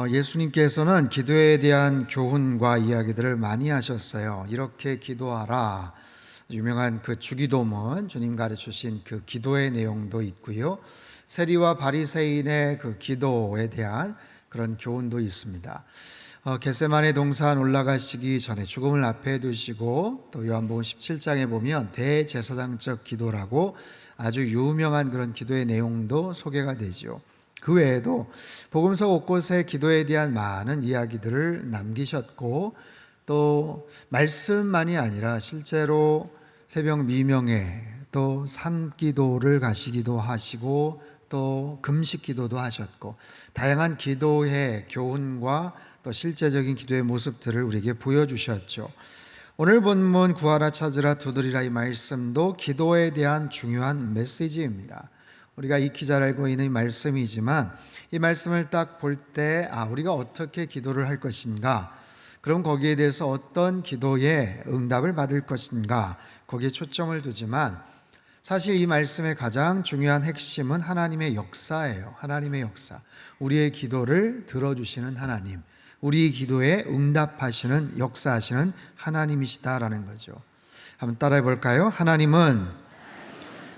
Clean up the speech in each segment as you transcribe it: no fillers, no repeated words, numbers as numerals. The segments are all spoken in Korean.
예수님께서는 기도에 대한 교훈과 이야기들을 많이 하셨어요. 이렇게 기도하라. 유명한 그 주기도문, 주님 가르치신 그 기도의 내용도 있고요. 세리와 바리새인의 그 기도에 대한 그런 교훈도 있습니다. 겟세마네 동산 올라가시기 전에 죽음을 앞에 두시고 또 요한복음 17장에 보면 대제사장적 기도라고 아주 유명한 그런 기도의 내용도 소개가 되죠. 그 외에도 복음서 곳곳에 기도에 대한 많은 이야기들을 남기셨고 또 말씀만이 아니라 실제로 새벽 미명에 또 산기도를 가시기도 하시고 또 금식기도도 하셨고 다양한 기도의 교훈과 또 실제적인 기도의 모습들을 우리에게 보여주셨죠. 오늘 본문 구하라 찾으라 두드리라 이 말씀도 기도에 대한 중요한 메시지입니다. 우리가 익히 잘 알고 있는 말씀이지만 이 말씀을 딱 볼 때 우리가 어떻게 기도를 할 것인가, 그럼 거기에 대해서 어떤 기도에 응답을 받을 것인가, 거기에 초점을 두지만 사실 이 말씀의 가장 중요한 핵심은 하나님의 역사예요. 하나님의 역사, 우리의 기도를 들어주시는 하나님, 우리 기도에 응답하시는, 역사하시는 하나님이시다라는 거죠. 한번 따라해 볼까요? 하나님은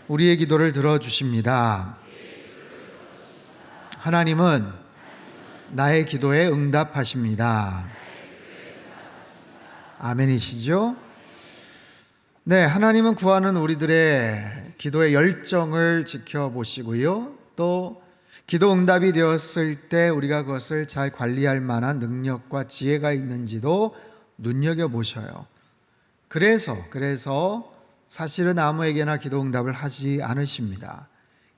우리의 기도를 들어주십니다. 하나님은 나의 기도에 응답하십니다. 아멘이시죠? 네, 하나님은 구하는 우리들의 기도의 열정을 지켜보시고요. 또 기도 응답이 되었을 때 우리가 그것을 잘 관리할 만한 능력과 지혜가 있는지도 눈여겨보셔요. 그래서 사실은 아무에게나 기도 응답을 하지 않으십니다.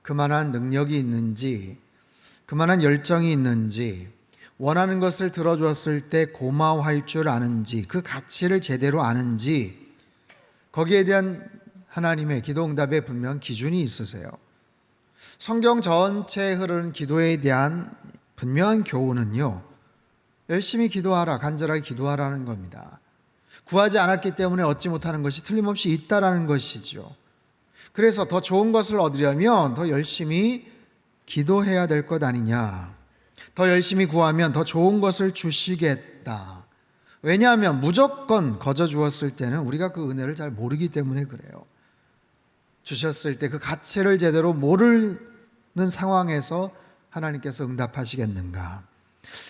그만한 능력이 있는지, 그만한 열정이 있는지, 원하는 것을 들어주었을 때 고마워할 줄 아는지, 그 가치를 제대로 아는지, 거기에 대한 하나님의 기도 응답에 분명 기준이 있으세요. 성경 전체에 흐르는 기도에 대한 분명한 교훈은요, 열심히 기도하라, 간절하게 기도하라는 겁니다. 구하지 않았기 때문에 얻지 못하는 것이 틀림없이 있다라는 것이죠. 그래서 더 좋은 것을 얻으려면 더 열심히 기도해야 될 것 아니냐. 더 열심히 구하면 더 좋은 것을 주시겠다. 왜냐하면 무조건 거저 주었을 때는 우리가 그 은혜를 잘 모르기 때문에 그래요. 주셨을 때 그 가치를 제대로 모르는 상황에서 하나님께서 응답하시겠는가.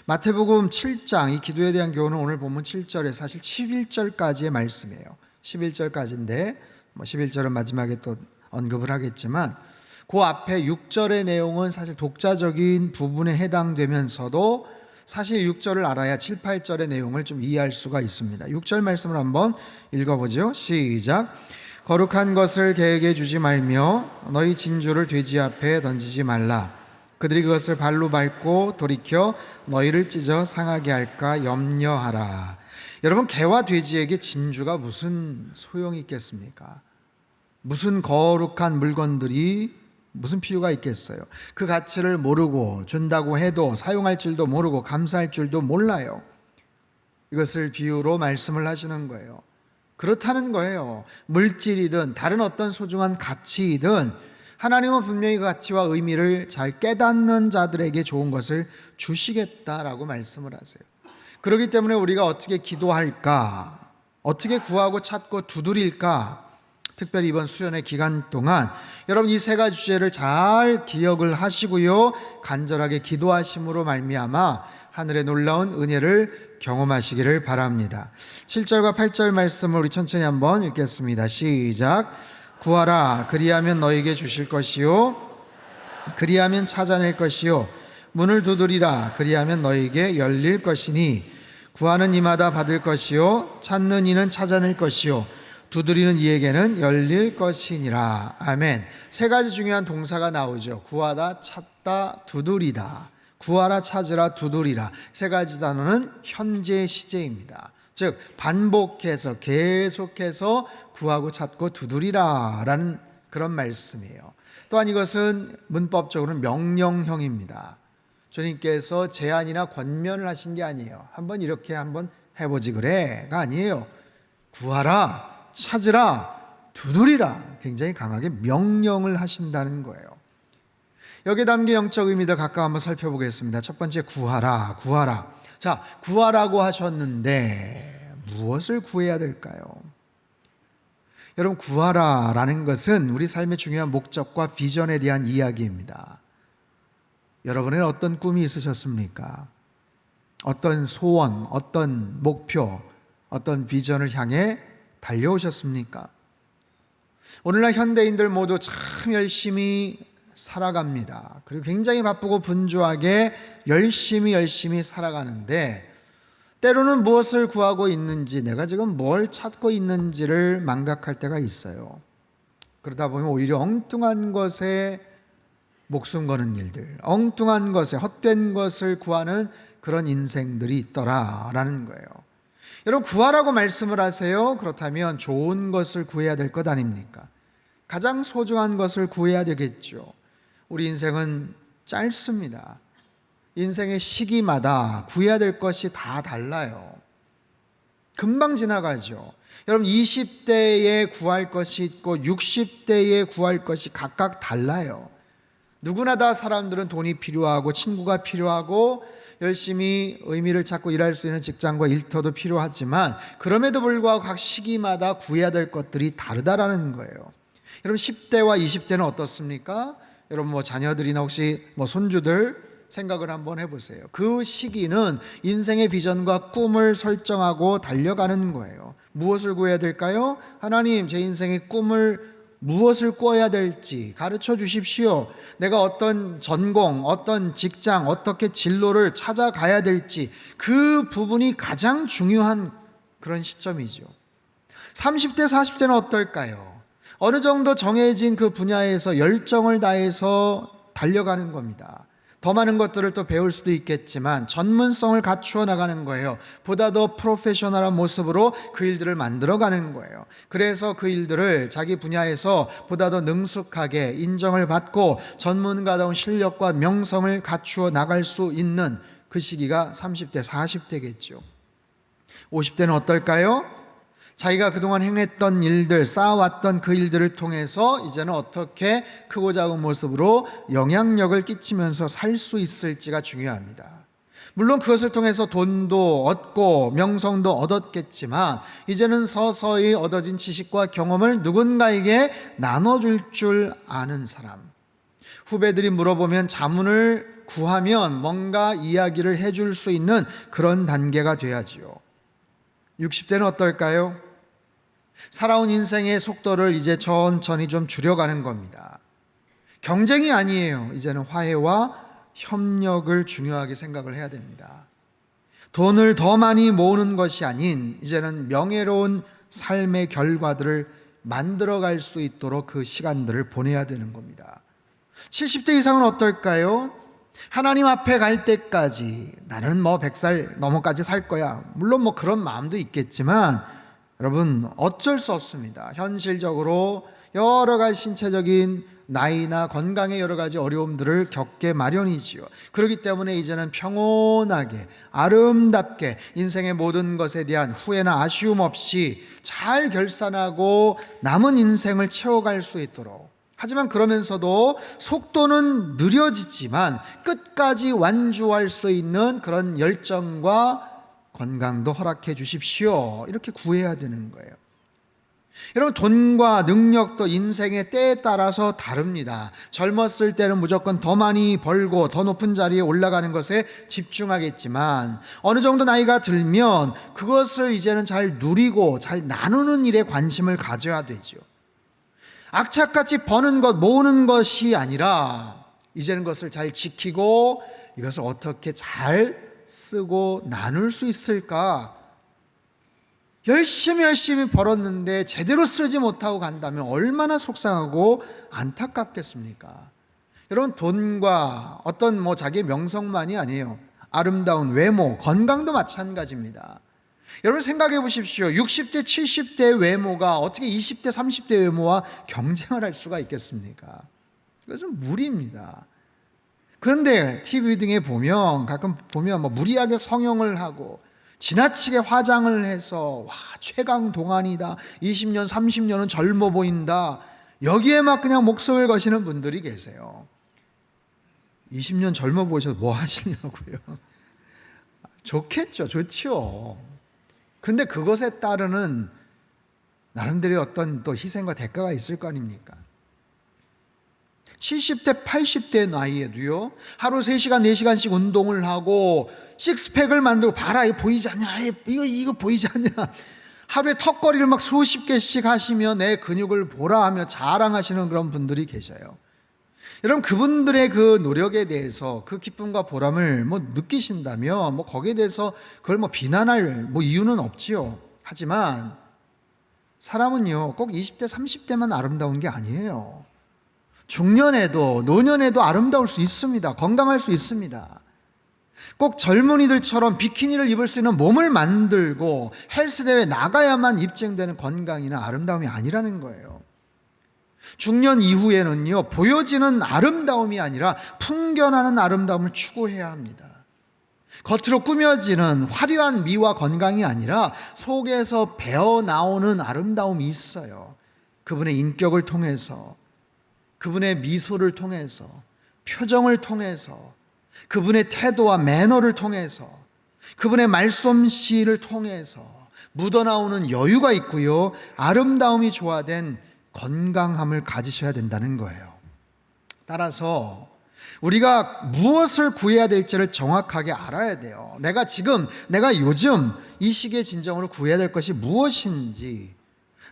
마태복음 7장, 이 기도에 대한 교훈은 오늘 본문 7절에 사실 11절까지의 말씀이에요. 11절까지인데 11절은 마지막에 또 언급을 하겠지만 그 앞에 6절의 내용은 사실 독자적인 부분에 해당되면서도 사실 6절을 알아야 7, 8절의 내용을 좀 이해할 수가 있습니다. 6절 말씀을 한번 읽어보죠. 시작. 거룩한 것을 계획해 주지 말며 너희 진주를 돼지 앞에 던지지 말라. 그들이 그것을 발로 밟고 돌이켜 너희를 찢어 상하게 할까 염려하라. 여러분, 개와 돼지에게 진주가 무슨 소용이 있겠습니까? 무슨 거룩한 물건들이 무슨 필요가 있겠어요? 그 가치를 모르고 준다고 해도 사용할 줄도 모르고 감사할 줄도 몰라요. 이것을 비유로 말씀을 하시는 거예요. 그렇다는 거예요. 물질이든 다른 어떤 소중한 가치이든 하나님은 분명히 그 가치와 의미를 잘 깨닫는 자들에게 좋은 것을 주시겠다라고 말씀을 하세요. 그렇기 때문에 우리가 어떻게 기도할까? 어떻게 구하고 찾고 두드릴까? 특별히 이번 수련의 기간 동안 여러분 이 세 가지 주제를 잘 기억을 하시고요. 간절하게 기도하심으로 말미암아 하늘의 놀라운 은혜를 경험하시기를 바랍니다. 7절과 8절 말씀을 우리 천천히 한번 읽겠습니다. 시작. 구하라 그리하면 너에게 주실 것이요 그리하면 찾아낼 것이요 문을 두드리라 그리하면 너에게 열릴 것이니 구하는 이마다 받을 것이요 찾는 이는 찾아낼 것이요 두드리는 이에게는 열릴 것이니라. 아멘. 세 가지 중요한 동사가 나오죠. 구하다, 찾다, 두드리다. 구하라, 찾으라, 두드리라. 세 가지 단어는 현재 시제입니다. 즉 반복해서 계속해서 구하고 찾고 두드리라 라는 그런 말씀이에요. 또한 이것은 문법적으로는 명령형입니다. 주님께서 제안이나 권면을 하신 게 아니에요. 한번 이렇게 한번 해보지 그래가 아니에요. 구하라, 찾으라, 두드리라. 굉장히 강하게 명령을 하신다는 거예요. 여기에 담긴 영적 의미들 각각 한번 살펴보겠습니다. 첫 번째, 구하라, 구하라. 자, 구하라고 하셨는데 무엇을 구해야 될까요? 여러분, 구하라라는 것은 우리 삶의 중요한 목적과 비전에 대한 이야기입니다. 여러분에는 어떤 꿈이 있으셨습니까? 어떤 소원, 어떤 목표, 어떤 비전을 향해 달려오셨습니까? 오늘날 현대인들 모두 참 열심히 살아갑니다. 그리고 굉장히 바쁘고 분주하게 열심히 살아가는데, 때로는 무엇을 구하고 있는지, 내가 지금 뭘 찾고 있는지를 망각할 때가 있어요. 그러다 보면 오히려 엉뚱한 것에 목숨 거는 일들, 엉뚱한 것에 헛된 것을 구하는 그런 인생들이 있더라라는 거예요. 여러분, 구하라고 말씀을 하세요. 그렇다면 좋은 것을 구해야 될 것 아닙니까? 가장 소중한 것을 구해야 되겠죠. 우리 인생은 짧습니다. 인생의 시기마다 구해야 될 것이 다 달라요. 금방 지나가죠. 여러분, 20대에 구할 것이 있고 60대에 구할 것이 각각 달라요. 누구나 다 사람들은 돈이 필요하고 친구가 필요하고 열심히 의미를 찾고 일할 수 있는 직장과 일터도 필요하지만, 그럼에도 불구하고 각 시기마다 구해야 될 것들이 다르다라는 거예요. 여러분, 10대와 20대는 어떻습니까? 여러분, 자녀들이나 혹시 손주들 생각을 한번 해보세요. 그 시기는 인생의 비전과 꿈을 설정하고 달려가는 거예요. 무엇을 구해야 될까요? 하나님, 제 인생의 꿈을 무엇을 꿔야 될지 가르쳐 주십시오. 내가 어떤 전공, 어떤 직장, 어떻게 진로를 찾아가야 될지, 그 부분이 가장 중요한 그런 시점이죠. 30대, 40대는 어떨까요? 어느 정도 정해진 그 분야에서 열정을 다해서 달려가는 겁니다. 더 많은 것들을 또 배울 수도 있겠지만 전문성을 갖추어 나가는 거예요. 보다 더 프로페셔널한 모습으로 그 일들을 만들어가는 거예요. 그래서 그 일들을 자기 분야에서 보다 더 능숙하게 인정을 받고 전문가다운 실력과 명성을 갖추어 나갈 수 있는 그 시기가 30대, 40대겠죠. 50대는 어떨까요? 자기가 그동안 행했던 일들, 쌓아왔던 그 일들을 통해서 이제는 어떻게 크고 작은 모습으로 영향력을 끼치면서 살 수 있을지가 중요합니다. 물론 그것을 통해서 돈도 얻고 명성도 얻었겠지만, 이제는 서서히 얻어진 지식과 경험을 누군가에게 나눠줄 줄 아는 사람. 후배들이 물어보면 자문을 구하면 뭔가 이야기를 해줄 수 있는 그런 단계가 돼야지요. 60대는 어떨까요? 살아온 인생의 속도를 이제 천천히 좀 줄여가는 겁니다. 경쟁이 아니에요. 이제는 화해와 협력을 중요하게 생각을 해야 됩니다. 돈을 더 많이 모으는 것이 아닌 이제는 명예로운 삶의 결과들을 만들어갈 수 있도록 그 시간들을 보내야 되는 겁니다. 70대 이상은 어떨까요? 하나님 앞에 갈 때까지 나는 100살 넘어까지 살 거야. 물론 그런 마음도 있겠지만, 여러분, 어쩔 수 없습니다. 현실적으로 여러 가지 신체적인 나이나 건강의 여러 가지 어려움들을 겪게 마련이지요. 그렇기 때문에 이제는 평온하게 아름답게 인생의 모든 것에 대한 후회나 아쉬움 없이 잘 결산하고 남은 인생을 채워갈 수 있도록, 하지만 그러면서도 속도는 느려지지만 끝까지 완주할 수 있는 그런 열정과 건강도 허락해 주십시오. 이렇게 구해야 되는 거예요. 여러분, 돈과 능력도 인생의 때에 따라서 다릅니다. 젊었을 때는 무조건 더 많이 벌고 더 높은 자리에 올라가는 것에 집중하겠지만, 어느 정도 나이가 들면 그것을 이제는 잘 누리고 잘 나누는 일에 관심을 가져야 되죠. 악착같이 버는 것, 모으는 것이 아니라 이제는 그것을 잘 지키고 이것을 어떻게 잘 쓰고 나눌 수 있을까? 열심히 벌었는데 제대로 쓰지 못하고 간다면 얼마나 속상하고 안타깝겠습니까? 여러분, 돈과 어떤 자기의 명성만이 아니에요. 아름다운 외모, 건강도 마찬가지입니다. 여러분, 생각해 보십시오. 60대, 70대 외모가 어떻게 20대, 30대 외모와 경쟁을 할 수가 있겠습니까? 그것은 무리입니다. 그런데 TV 등에 가끔 보면 무리하게 성형을 하고 지나치게 화장을 해서 최강 동안이다, 20년 30년은 젊어 보인다, 여기에 그냥 목숨을 거시는 분들이 계세요. 60대, 70대 외모가 어떻게 20대, 30대 외모와 경쟁을 할 수가 있겠습니까? 그것은 무리입니다. 그런데 TV등에 보면 가끔 보면 무리하게 성형을 하고 지나치게 화장을 해서 최강 동안이다, 20년 30년은 젊어 보인다, 여기에 막 그냥 목숨을 거시는 분들이 계세요. 20년 젊어 보셔서 뭐 하시냐고요? 좋겠죠. 좋죠. 근데 그것에 따르는 나름대로 어떤 또 희생과 대가가 있을 거 아닙니까? 70대, 80대 나이에도요, 하루 3시간, 4시간씩 운동을 하고, 식스팩을 만들고, 봐라, 이거 보이지 않냐? 이거 보이지 않냐? 하루에 턱걸이를 막 수십 개씩 하시며 내 근육을 보라 하며 자랑하시는 그런 분들이 계셔요. 여러분, 그분들의 그 노력에 대해서 그 기쁨과 보람을 느끼신다면, 거기에 대해서 그걸 비난할 이유는 없지요. 하지만, 사람은요, 꼭 20대, 30대만 아름다운 게 아니에요. 중년에도 노년에도 아름다울 수 있습니다. 건강할 수 있습니다. 꼭 젊은이들처럼 비키니를 입을 수 있는 몸을 만들고 헬스대회에 나가야만 입증되는 건강이나 아름다움이 아니라는 거예요. 중년 이후에는요, 보여지는 아름다움이 아니라 풍겨나는 아름다움을 추구해야 합니다. 겉으로 꾸며지는 화려한 미와 건강이 아니라 속에서 배어나오는 아름다움이 있어요. 그분의 인격을 통해서, 그분의 미소를 통해서, 표정을 통해서, 그분의 태도와 매너를 통해서, 그분의 말솜씨를 통해서 묻어나오는 여유가 있고요, 아름다움이 조화된 건강함을 가지셔야 된다는 거예요. 따라서 우리가 무엇을 구해야 될지를 정확하게 알아야 돼요. 내가 요즘 이 시기에 진정으로 구해야 될 것이 무엇인지,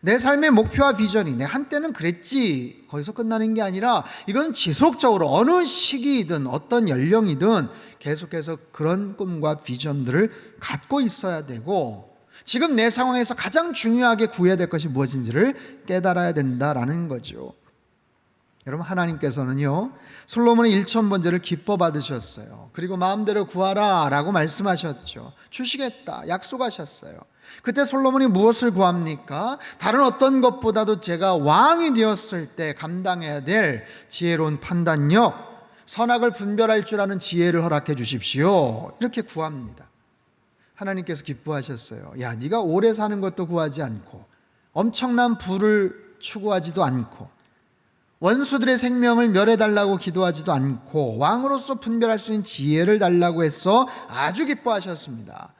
내 삶의 목표와 비전이 내 한때는 그랬지 거기서 끝나는 게 아니라 이건 지속적으로 어느 시기이든 어떤 연령이든 계속해서 그런 꿈과 비전들을 갖고 있어야 되고, 지금 내 상황에서 가장 중요하게 구해야 될 것이 무엇인지를 깨달아야 된다라는 거죠. 여러분, 하나님께서는요, 솔로몬의 1,000번제를 기뻐 받으셨어요. 그리고 마음대로 구하라 라고 말씀하셨죠. 주시겠다 약속하셨어요. 그때 솔로몬이 무엇을 구합니까? 다른 어떤 것보다도 제가 왕이 되었을 때 감당해야 될 지혜로운 판단력, 선악을 분별할 줄 아는 지혜를 허락해 주십시오. 이렇게 구합니다. 하나님께서 기뻐하셨어요. 야, 네가 오래 사는 것도 구하지 않고, 엄청난 부를 추구하지도 않고, 원수들의 생명을 멸해달라고 기도하지도 않고, 왕으로서 분별할 수 있는 지혜를 달라고 해서 아주 기뻐하셨습니다.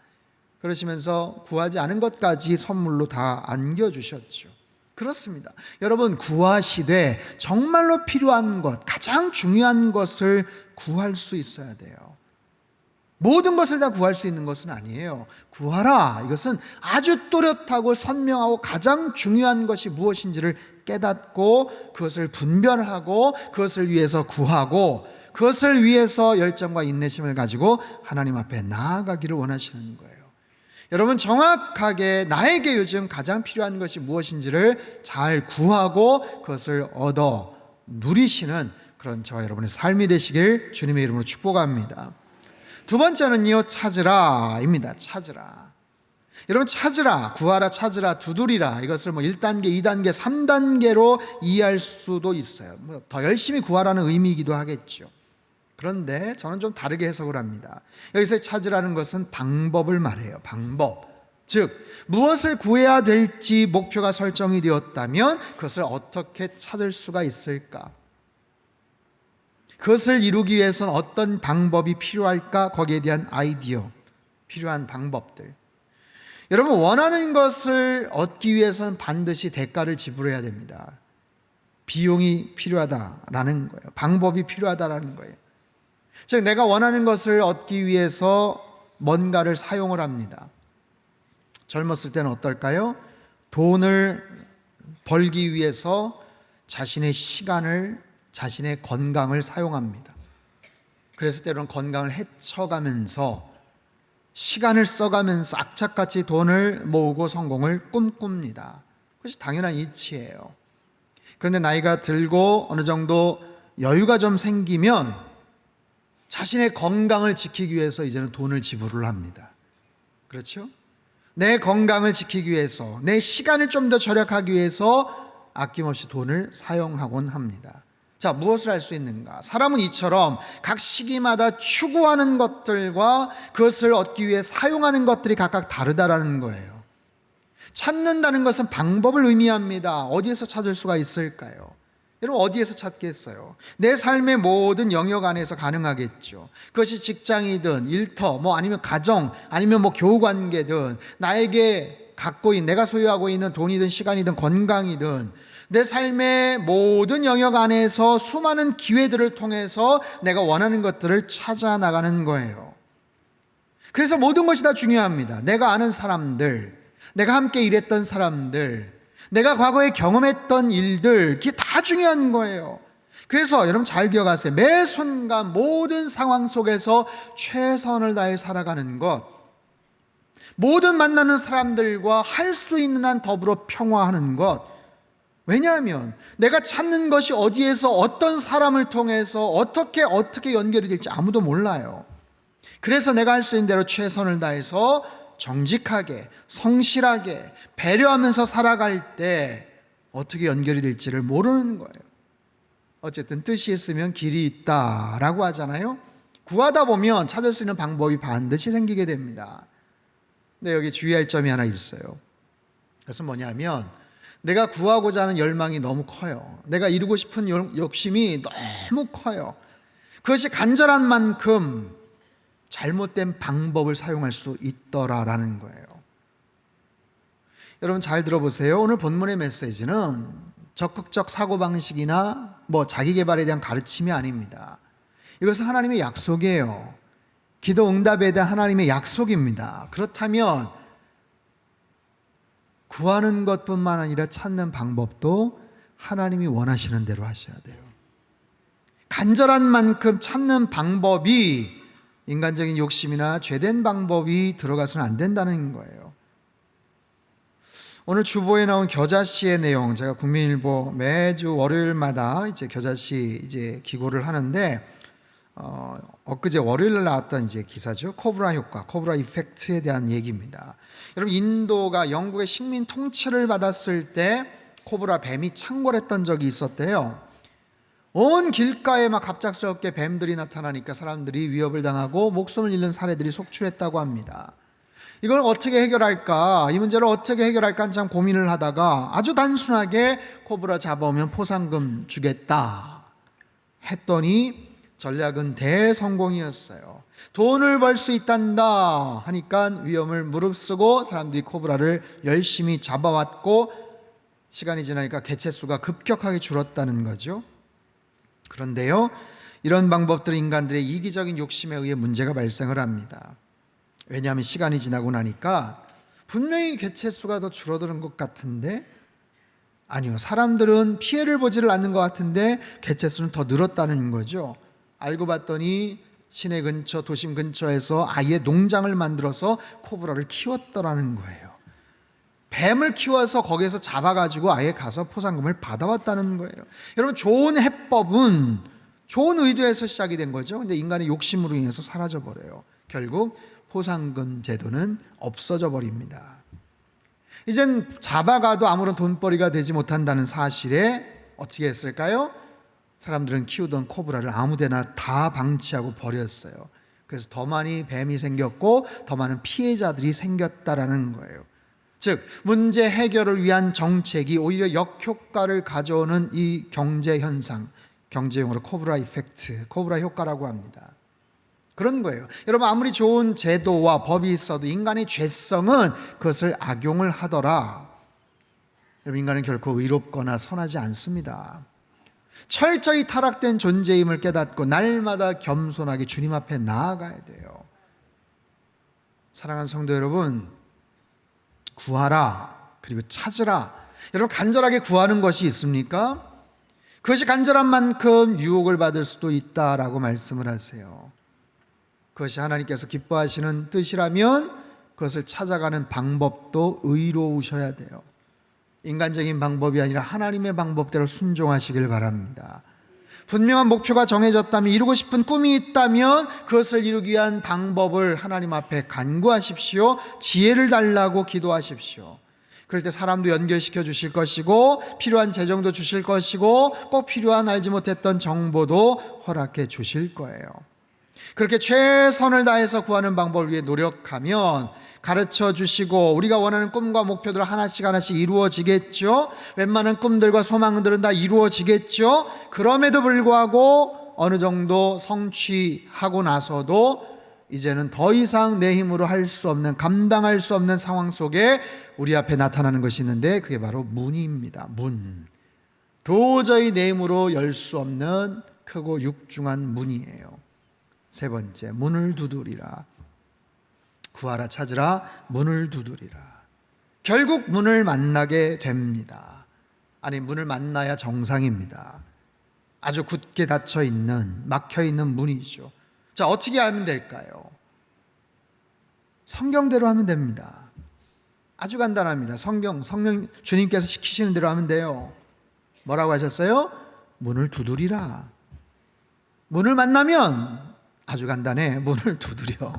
그러시면서 구하지 않은 것까지 선물로 다 안겨주셨죠. 그렇습니다. 여러분, 구하시되 정말로 필요한 것, 가장 중요한 것을 구할 수 있어야 돼요. 모든 것을 다 구할 수 있는 것은 아니에요. 구하라, 이것은 아주 또렷하고 선명하고 가장 중요한 것이 무엇인지를 깨닫고 그것을 분별하고 그것을 위해서 구하고 그것을 위해서 열정과 인내심을 가지고 하나님 앞에 나아가기를 원하시는 거예요. 여러분, 정확하게 나에게 요즘 가장 필요한 것이 무엇인지를 잘 구하고 그것을 얻어 누리시는 그런 저와 여러분의 삶이 되시길 주님의 이름으로 축복합니다. 두 번째는요, 찾으라입니다. 찾으라. 여러분, 찾으라, 구하라, 찾으라, 두드리라, 이것을 1단계, 2단계, 3단계로 이해할 수도 있어요. 더 열심히 구하라는 의미이기도 하겠죠. 그런데 저는 좀 다르게 해석을 합니다. 여기서 찾으라는 것은 방법을 말해요. 방법. 즉, 무엇을 구해야 될지 목표가 설정이 되었다면 그것을 어떻게 찾을 수가 있을까? 그것을 이루기 위해서는 어떤 방법이 필요할까? 거기에 대한 아이디어, 필요한 방법들. 여러분, 원하는 것을 얻기 위해서는 반드시 대가를 지불해야 됩니다. 비용이 필요하다라는 거예요. 방법이 필요하다라는 거예요. 즉, 내가 원하는 것을 얻기 위해서 뭔가를 사용을 합니다. 젊었을 때는 어떨까요? 돈을 벌기 위해서 자신의 시간을, 자신의 건강을 사용합니다. 그래서 때로는 건강을 해쳐가면서 시간을 써가면서 악착같이 돈을 모으고 성공을 꿈꿉니다. 그것이 당연한 이치예요. 그런데 나이가 들고 어느 정도 여유가 좀 생기면 자신의 건강을 지키기 위해서 이제는 돈을 지불을 합니다. 그렇죠? 내 건강을 지키기 위해서, 내 시간을 좀 더 절약하기 위해서 아낌없이 돈을 사용하곤 합니다. 자, 무엇을 할 수 있는가? 사람은 이처럼 각 시기마다 추구하는 것들과 그것을 얻기 위해 사용하는 것들이 각각 다르다라는 거예요. 찾는다는 것은 방법을 의미합니다. 어디에서 찾을 수가 있을까요? 여러분 어디에서 찾겠어요? 내 삶의 모든 영역 안에서 가능하겠죠. 그것이 직장이든 일터, 아니면 가정, 아니면 교우관계든 나에게 갖고 있는, 내가 소유하고 있는 돈이든 시간이든 건강이든 내 삶의 모든 영역 안에서 수많은 기회들을 통해서 내가 원하는 것들을 찾아 나가는 거예요. 그래서 모든 것이 다 중요합니다. 내가 아는 사람들, 내가 함께 일했던 사람들, 내가 과거에 경험했던 일들, 그게 다 중요한 거예요. 그래서 여러분 잘 기억하세요. 매 순간 모든 상황 속에서 최선을 다해 살아가는 것, 모든 만나는 사람들과 할 수 있는 한 더불어 평화하는 것. 왜냐하면 내가 찾는 것이 어디에서 어떤 사람을 통해서 어떻게 연결이 될지 아무도 몰라요. 그래서 내가 할 수 있는 대로 최선을 다해서 정직하게, 성실하게, 배려하면서 살아갈 때 어떻게 연결이 될지를 모르는 거예요. 어쨌든 뜻이 있으면 길이 있다라고 하잖아요. 구하다 보면 찾을 수 있는 방법이 반드시 생기게 됩니다. 근데 여기 주의할 점이 하나 있어요. 그것은 뭐냐면 내가 구하고자 하는 열망이 너무 커요. 내가 이루고 싶은 욕심이 너무 커요. 그것이 간절한 만큼 잘못된 방법을 사용할 수 있더라라는 거예요. 여러분 잘 들어보세요. 오늘 본문의 메시지는 적극적 사고방식이나 자기 개발에 대한 가르침이 아닙니다. 이것은 하나님의 약속이에요. 기도 응답에 대한 하나님의 약속입니다. 그렇다면 구하는 것뿐만 아니라 찾는 방법도 하나님이 원하시는 대로 하셔야 돼요. 간절한 만큼 찾는 방법이 인간적인 욕심이나 죄된 방법이 들어가서는 안 된다는 거예요. 오늘 주보에 나온 겨자씨의 내용, 제가 국민일보 매주 월요일마다 겨자씨 기고를 하는데 엊그제 월요일 나왔던 기사죠. 코브라 효과, 코브라 이펙트에 대한 얘기입니다. 여러분 인도가 영국의 식민 통치를 받았을 때 코브라 뱀이 창궐했던 적이 있었대요. 온 길가에 갑작스럽게 뱀들이 나타나니까 사람들이 위협을 당하고 목숨을 잃는 사례들이 속출했다고 합니다. 이걸 어떻게 해결할까, 이 문제를 어떻게 해결할까 한참 고민을 하다가 아주 단순하게 코브라 잡아오면 포상금 주겠다 했더니 전략은 대성공이었어요. 돈을 벌 수 있단다 하니까 위험을 무릅쓰고 사람들이 코브라를 열심히 잡아왔고 시간이 지나니까 개체수가 급격하게 줄었다는 거죠. 그런데요, 이런 방법들은 인간들의 이기적인 욕심에 의해 문제가 발생을 합니다. 왜냐하면 시간이 지나고 나니까 분명히 개체수가 더 줄어드는 것 같은데 아니요, 사람들은 피해를 보지를 않는 것 같은데 개체수는 더 늘었다는 거죠. 알고 봤더니 시내 근처, 도심 근처에서 아예 농장을 만들어서 코브라를 키웠더라는 거예요. 뱀을 키워서 거기에서 잡아가지고 아예 가서 포상금을 받아왔다는 거예요. 여러분 좋은 해법은 좋은 의도에서 시작이 된 거죠. 근데 인간의 욕심으로 인해서 사라져버려요. 결국 포상금 제도는 없어져 버립니다. 이젠 잡아가도 아무런 돈벌이가 되지 못한다는 사실에 어떻게 했을까요? 사람들은 키우던 코브라를 아무데나 다 방치하고 버렸어요. 그래서 더 많이 뱀이 생겼고 더 많은 피해자들이 생겼다라는 거예요. 즉 문제 해결을 위한 정책이 오히려 역효과를 가져오는 이 경제 현상, 경제용어로 코브라 이펙트, 코브라 효과라고 합니다. 그런 거예요. 여러분 아무리 좋은 제도와 법이 있어도 인간의 죄성은 그것을 악용을 하더라. 여러분 인간은 결코 의롭거나 선하지 않습니다. 철저히 타락된 존재임을 깨닫고 날마다 겸손하게 주님 앞에 나아가야 돼요. 사랑하는 성도 여러분, 구하라 그리고 찾으라. 여러분 간절하게 구하는 것이 있습니까? 그것이 간절한 만큼 유혹을 받을 수도 있다라고 말씀을 하세요. 그것이 하나님께서 기뻐하시는 뜻이라면 그것을 찾아가는 방법도 의로우셔야 돼요. 인간적인 방법이 아니라 하나님의 방법대로 순종하시길 바랍니다. 분명한 목표가 정해졌다면, 이루고 싶은 꿈이 있다면 그것을 이루기 위한 방법을 하나님 앞에 간구하십시오. 지혜를 달라고 기도하십시오. 그럴 때 사람도 연결시켜 주실 것이고 필요한 재정도 주실 것이고 꼭 필요한 알지 못했던 정보도 허락해 주실 거예요. 그렇게 최선을 다해서 구하는 방법을 위해 노력하면 가르쳐 주시고 우리가 원하는 꿈과 목표들 하나씩 이루어지겠죠. 웬만한 꿈들과 소망들은 다 이루어지겠죠. 그럼에도 불구하고 어느 정도 성취하고 나서도 이제는 더 이상 내 힘으로 할 수 없는, 감당할 수 없는 상황 속에 우리 앞에 나타나는 것이 있는데 그게 바로 문입니다. 문. 도저히 내 힘으로 열 수 없는 크고 육중한 문이에요. 세 번째, 문을 두드리라. 구하라, 찾으라, 문을 두드리라. 결국 문을 만나게 됩니다. 아니, 문을 만나야 정상입니다. 아주 굳게 닫혀 있는, 막혀 있는 문이죠. 자, 어떻게 하면 될까요? 성경대로 하면 됩니다. 아주 간단합니다. 성령 주님께서 시키시는 대로 하면 돼요. 뭐라고 하셨어요? 문을 두드리라. 문을 만나면 아주 간단해. 문을 두드려.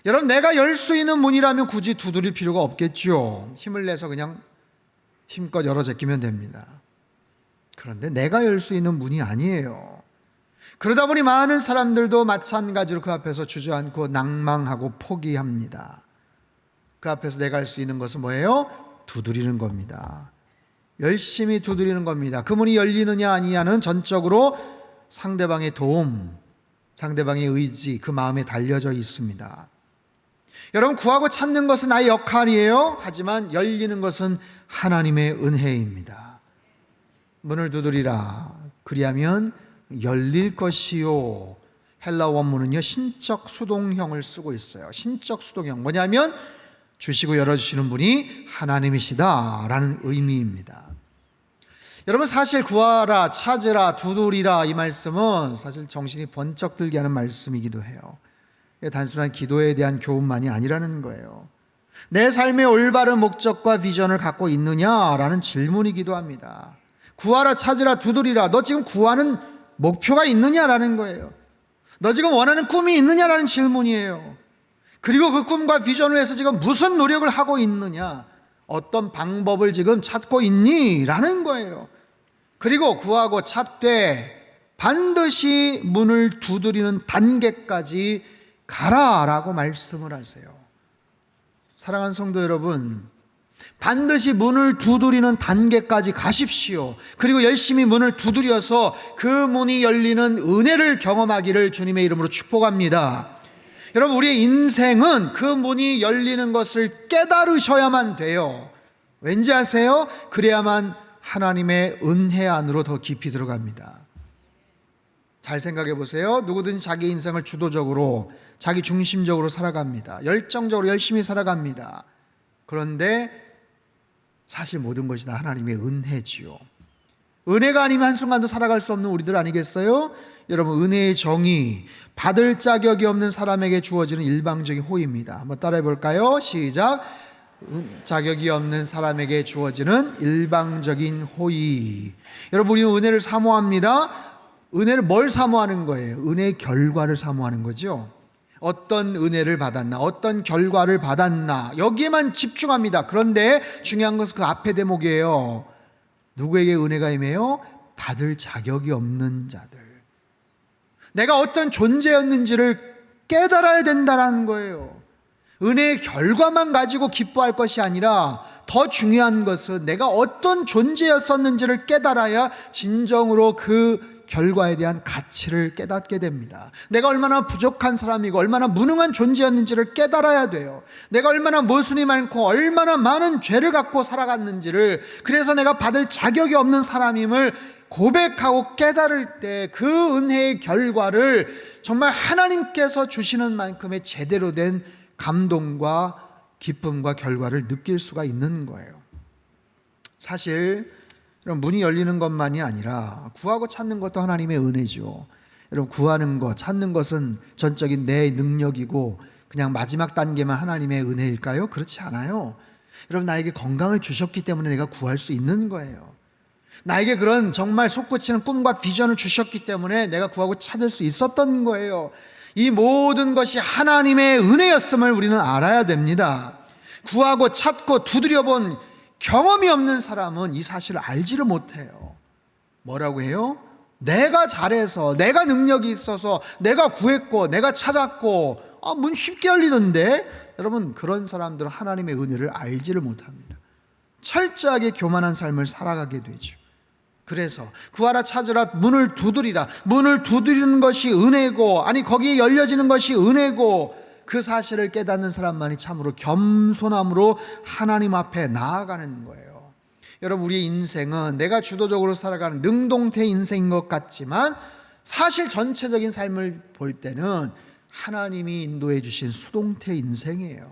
여러분, 내가 열 수 있는 문이라면 굳이 두드릴 필요가 없겠죠. 힘을 내서 그냥 힘껏 열어 제끼면 됩니다. 그런데 내가 열 수 있는 문이 아니에요. 그러다 보니 많은 사람들도 마찬가지로 그 앞에서 주저앉고 낭망하고 포기합니다. 그 앞에서 내가 할 수 있는 것은 뭐예요? 두드리는 겁니다. 열심히 두드리는 겁니다. 그 문이 열리느냐 아니냐는 전적으로 상대방의 도움, 상대방의 의지, 그 마음에 달려져 있습니다. 여러분, 구하고 찾는 것은 나의 역할이에요. 하지만 열리는 것은 하나님의 은혜입니다. 문을 두드리라. 그리하면 열릴 것이요. 헬라 원문은요, 신적 수동형을 쓰고 있어요. 신적 수동형. 뭐냐면 주시고 열어주시는 분이 하나님이시다라는 의미입니다. 여러분, 사실 구하라, 찾으라, 두드리라 이 말씀은 사실 정신이 번쩍 들게 하는 말씀이기도 해요. 단순한 기도에 대한 교훈만이 아니라는 거예요. 내 삶의 올바른 목적과 비전을 갖고 있느냐라는 질문이기도 합니다. 구하라, 찾으라, 두드리라. 너 지금 구하는 목표가 있느냐라는 거예요. 너 지금 원하는 꿈이 있느냐라는 질문이에요. 그리고 그 꿈과 비전을 위해서 지금 무슨 노력을 하고 있느냐, 어떤 방법을 지금 찾고 있니? 라는 거예요. 그리고 구하고 찾되 반드시 문을 두드리는 단계까지 가라라고 말씀을 하세요. 사랑하는 성도 여러분, 반드시 문을 두드리는 단계까지 가십시오. 그리고 열심히 문을 두드려서 그 문이 열리는 은혜를 경험하기를 주님의 이름으로 축복합니다. 여러분, 우리의 인생은 그 문이 열리는 것을 깨달으셔야만 돼요. 왠지 아세요? 그래야만 하나님의 은혜 안으로 더 깊이 들어갑니다. 잘 생각해 보세요. 누구든 자기 인생을 주도적으로, 자기 중심적으로 살아갑니다. 열정적으로 열심히 살아갑니다. 그런데 사실 모든 것이 다 하나님의 은혜지요. 은혜가 아니면 한순간도 살아갈 수 없는 우리들 아니겠어요? 여러분, 은혜의 정의, 받을 자격이 없는 사람에게 주어지는 일방적인 호의입니다. 한번 따라해 볼까요? 시작. 자격이 없는 사람에게 주어지는 일방적인 호의. 여러분, 우리는 은혜를 사모합니다. 은혜를 뭘 사모하는 거예요? 은혜의 결과를 사모하는 거죠. 어떤 은혜를 받았나, 어떤 결과를 받았나, 여기에만 집중합니다. 그런데 중요한 것은 그 앞에 대목이에요. 누구에게 은혜가 임해요? 받을 자격이 없는 자들. 내가 어떤 존재였는지를 깨달아야 된다는 거예요. 은혜의 결과만 가지고 기뻐할 것이 아니라 더 중요한 것은 내가 어떤 존재였었는지를 깨달아야 진정으로 그 결과에 대한 가치를 깨닫게 됩니다. 내가 얼마나 부족한 사람이고 얼마나 무능한 존재였는지를 깨달아야 돼요. 내가 얼마나 모순이 많고 얼마나 많은 죄를 갖고 살아갔는지를, 그래서 내가 받을 자격이 없는 사람임을 고백하고 깨달을 때 그 은혜의 결과를 정말 하나님께서 주시는 만큼의 제대로 된 감동과 기쁨과 결과를 느낄 수가 있는 거예요. 사실 여러분, 문이 열리는 것만이 아니라 구하고 찾는 것도 하나님의 은혜죠. 여러분, 구하는 것, 찾는 것은 전적인 내 능력이고 그냥 마지막 단계만 하나님의 은혜일까요? 그렇지 않아요. 여러분, 나에게 건강을 주셨기 때문에 내가 구할 수 있는 거예요. 나에게 그런 정말 솟구치는 꿈과 비전을 주셨기 때문에 내가 구하고 찾을 수 있었던 거예요. 이 모든 것이 하나님의 은혜였음을 우리는 알아야 됩니다. 구하고 찾고 두드려본 경험이 없는 사람은 이 사실을 알지를 못해요. 뭐라고 해요? 내가 잘해서, 내가 능력이 있어서, 내가 구했고, 내가 찾았고, 문 쉽게 열리던데. 여러분, 그런 사람들은 하나님의 은혜를 알지를 못합니다. 철저하게 교만한 삶을 살아가게 되죠. 그래서 구하라, 찾으라, 문을 두드리라. 문을 두드리는 것이 은혜고, 아니 거기에 열려지는 것이 은혜고, 그 사실을 깨닫는 사람만이 참으로 겸손함으로 하나님 앞에 나아가는 거예요. 여러분, 우리의 인생은 내가 주도적으로 살아가는 능동태 인생인 것 같지만 사실 전체적인 삶을 볼 때는 하나님이 인도해 주신 수동태 인생이에요.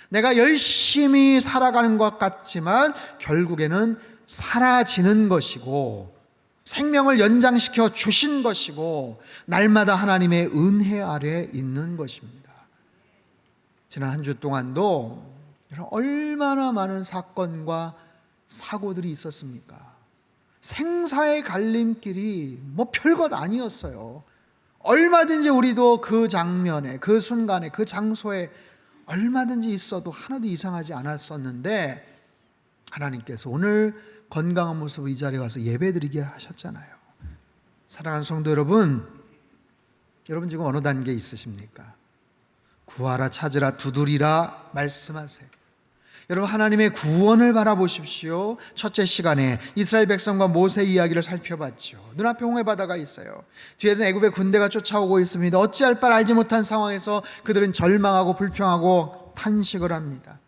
내가 열심히 살아가는 것 같지만 결국에는 사라지는 것이고, 생명을 연장시켜 주신 것이고, 날마다 하나님의 은혜 아래 있는 것입니다. 지난 한 주 동안도 얼마나 많은 사건과 사고들이 있었습니까? 생사의 갈림길이 별것 아니었어요. 얼마든지 우리도 그 장면에, 그 순간에, 그 장소에 얼마든지 있어도 하나도 이상하지 않았었는데, 하나님께서 오늘 건강한 모습으로 이 자리에 와서 예배드리게 하셨잖아요. 사랑하는 성도 여러분, 여러분 지금 어느 단계에 있으십니까? 구하라, 찾으라, 두드리라 말씀하세요. 여러분, 하나님의 구원을 바라보십시오. 첫째 시간에 이스라엘 백성과 모세 이야기를 살펴봤죠. 눈앞에 홍해 바다가 있어요. 뒤에는 애굽의 군대가 쫓아오고 있습니다. 어찌할 바를 알지 못한 상황에서 그들은 절망하고 불평하고 탄식을 합니다.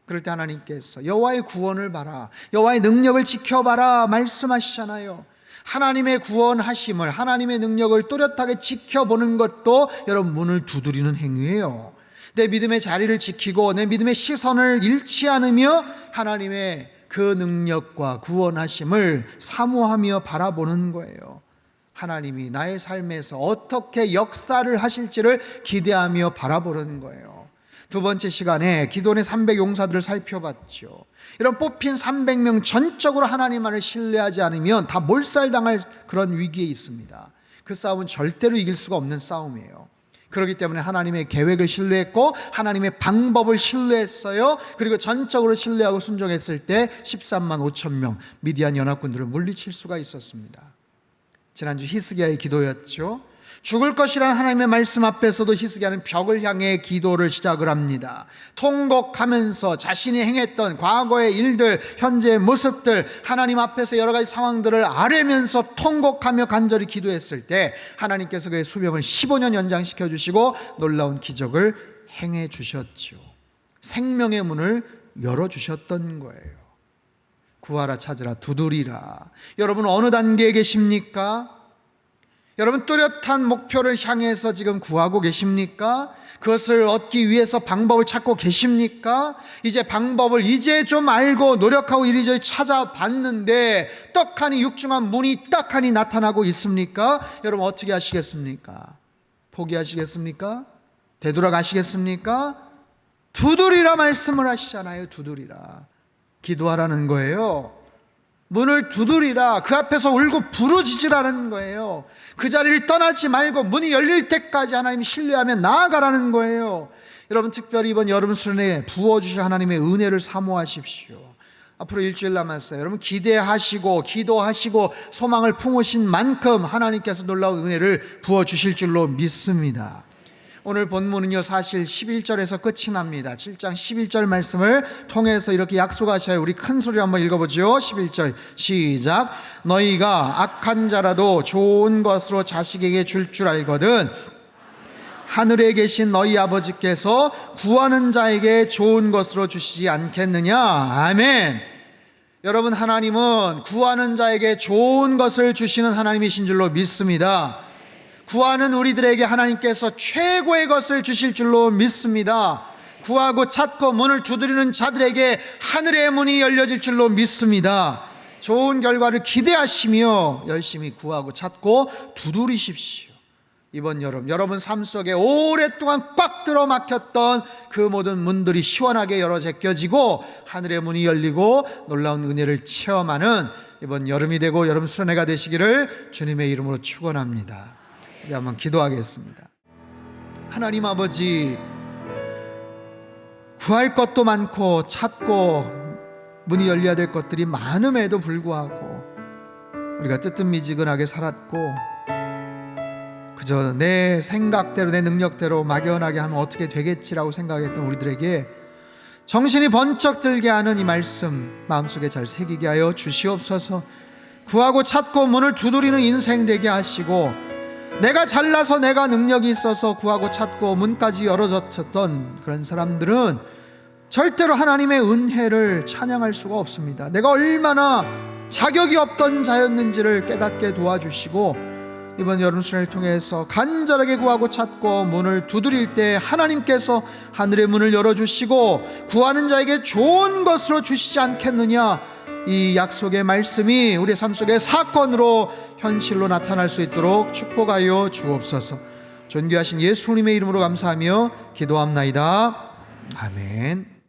그럴 때 하나님께서 여호와의 구원을 봐라, 여호와의 능력을 지켜봐라 말씀하시잖아요. 하나님의 구원하심을, 하나님의 능력을 또렷하게 지켜보는 것도 여러분 문을 두드리는 행위예요. 내 믿음의 자리를 지키고 내 믿음의 시선을 잃지 않으며 하나님의 그 능력과 구원하심을 사모하며 바라보는 거예요. 하나님이 나의 삶에서 어떻게 역사를 하실지를 기대하며 바라보는 거예요. 두 번째 시간에 기도원의 300용사들을 살펴봤죠. 이런 뽑힌 300명 전적으로 하나님만을 신뢰하지 않으면 다 몰살당할 그런 위기에 있습니다. 그 싸움은 절대로 이길 수가 없는 싸움이에요. 그렇기 때문에 하나님의 계획을 신뢰했고 하나님의 방법을 신뢰했어요. 그리고 전적으로 신뢰하고 순종했을 때 13만 5천 명 미디안 연합군들을 물리칠 수가 있었습니다. 지난주 히스기야의 기도였죠. 죽을 것이라는 하나님의 말씀 앞에서도 히스기야는 벽을 향해 기도를 시작을 합니다. 통곡하면서 자신이 행했던 과거의 일들, 현재의 모습들, 하나님 앞에서 여러 가지 상황들을 아뢰면서 통곡하며 간절히 기도했을 때 하나님께서 그의 수명을 15년 연장시켜 주시고 놀라운 기적을 행해 주셨죠. 생명의 문을 열어주셨던 거예요. 구하라, 찾으라, 두드리라. 여러분 어느 단계에 계십니까? 여러분 뚜렷한 목표를 향해서 지금 구하고 계십니까? 그것을 얻기 위해서 방법을 찾고 계십니까? 이제 방법을 이제 좀 알고 노력하고 이리저리 찾아봤는데 떡하니 육중한 문이 딱하니 나타나고 있습니까? 여러분 어떻게 하시겠습니까? 포기하시겠습니까? 되돌아가시겠습니까? 두드리라 말씀을 하시잖아요. 두드리라. 기도하라는 거예요. 문을 두드리라. 그 앞에서 울고 부르짖으라는 거예요. 그 자리를 떠나지 말고 문이 열릴 때까지 하나님 신뢰하며 나아가라는 거예요. 여러분 특별히 이번 여름 수련회에 부어주실 하나님의 은혜를 사모하십시오. 앞으로 일주일 남았어요. 여러분 기대하시고 기도하시고 소망을 품으신 만큼 하나님께서 놀라운 은혜를 부어주실 줄로 믿습니다. 오늘 본문은요 사실 11절에서 끝이 납니다. 7장 11절 말씀을 통해서 이렇게 약속하셔요. 우리 큰 소리로 한번 읽어보죠. 11절 시작. 너희가 악한 자라도 좋은 것으로 자식에게 줄 줄 알거든 하늘에 계신 너희 아버지께서 구하는 자에게 좋은 것으로 주시지 않겠느냐. 아멘. 여러분 하나님은 구하는 자에게 좋은 것을 주시는 하나님이신 줄로 믿습니다. 구하는 우리들에게 하나님께서 최고의 것을 주실 줄로 믿습니다. 구하고 찾고 문을 두드리는 자들에게 하늘의 문이 열려질 줄로 믿습니다. 좋은 결과를 기대하시며 열심히 구하고 찾고 두드리십시오. 이번 여름 여러분 삶 속에 오랫동안 꽉 들어 막혔던 그 모든 문들이 시원하게 열어 제껴지고 하늘의 문이 열리고 놀라운 은혜를 체험하는 이번 여름이 되고 여름 수련회가 되시기를 주님의 이름으로 축원합니다. 우리 한번 기도하겠습니다. 하나님 아버지, 구할 것도 많고 찾고 문이 열려야 될 것들이 많음에도 불구하고 우리가 뜨뜻미지근하게 살았고 그저 내 생각대로 내 능력대로 막연하게 하면 어떻게 되겠지라고 생각했던 우리들에게 정신이 번쩍 들게 하는 이 말씀 마음속에 잘 새기게 하여 주시옵소서. 구하고 찾고 문을 두드리는 인생 되게 하시고, 내가 잘나서 내가 능력이 있어서 구하고 찾고 문까지 열어젖혔던 그런 사람들은 절대로 하나님의 은혜를 찬양할 수가 없습니다. 내가 얼마나 자격이 없던 자였는지를 깨닫게 도와주시고, 이번 여름수련을 통해서 간절하게 구하고 찾고 문을 두드릴 때 하나님께서 하늘의 문을 열어주시고 구하는 자에게 좋은 것으로 주시지 않겠느냐, 이 약속의 말씀이 우리의 삶 속에 사건으로 현실로 나타날 수 있도록 축복하여 주옵소서. 존귀하신 예수님의 이름으로 감사하며 기도합나이다. 아멘.